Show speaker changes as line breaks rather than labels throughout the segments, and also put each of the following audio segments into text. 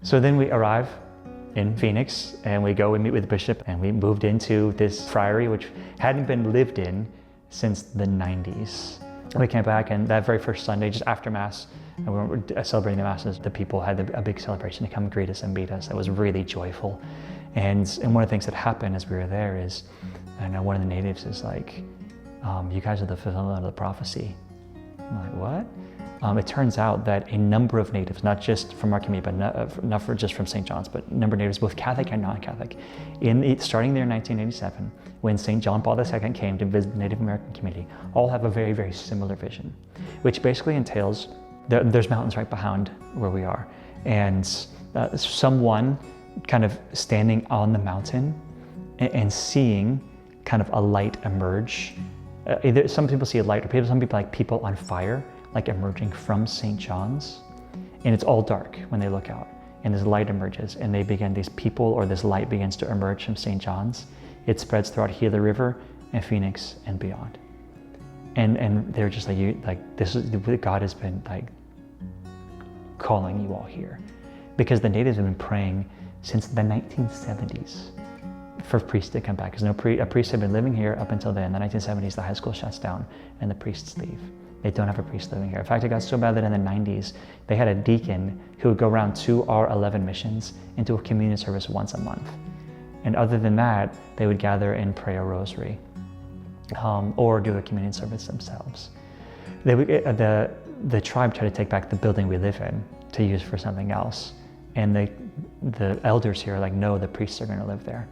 So then we arrive in Phoenix and we meet with the bishop, and we moved into this friary which hadn't been lived in since the 90s. We came back, and that very first Sunday, just after Mass, and we were celebrating the Masses, the people had a big celebration to come greet us and meet us. That was really joyful. And one of the things that happened as we were there is, I know one of the natives is like, you guys are the fulfillment of the prophecy. I'm like, what? It turns out that a number of natives, not just from our community, but not just from St. John's, but a number of natives, both Catholic and non-Catholic, starting there in 1987, when St. John Paul II came to visit the Native American community, all have a very, very similar vision, which basically entails, there's mountains right behind where we are, and someone kind of standing on the mountain and seeing kind of a light emerge. Either some people see a light, or some people like people on fire, like emerging from St. John's, and it's all dark when they look out, and this light emerges, and these people or this light begins to emerge from St. John's. It spreads throughout Gila River and Phoenix and beyond. And they're just like, this is, God has been like calling you all here, because the natives have been praying since the 1970s for priests to come back, because a priest had been living here up until then. In the 1970s, the high school shuts down and the priests leave. They don't have a priest living here. In fact, it got so bad that in the 90s, they had a deacon who would go around to our 11 missions and do a communion service once a month. And other than that, they would gather and pray a rosary, or do a communion service themselves. The tribe tried to take back the building we live in to use for something else. And the elders here are like, no, the priests are going to live there.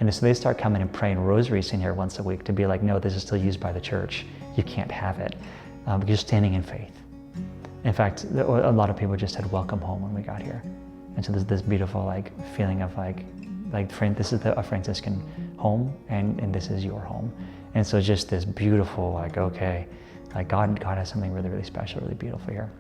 And so they start coming and praying rosaries in here once a week to be like, no, this is still used by the church. You can't have it. Because you're standing in faith. In fact, a lot of people just said, welcome home when we got here. And so there's this beautiful feeling of this is a Franciscan home, and this is your home. And so just this beautiful, okay, God has something really, really special, really beautiful here.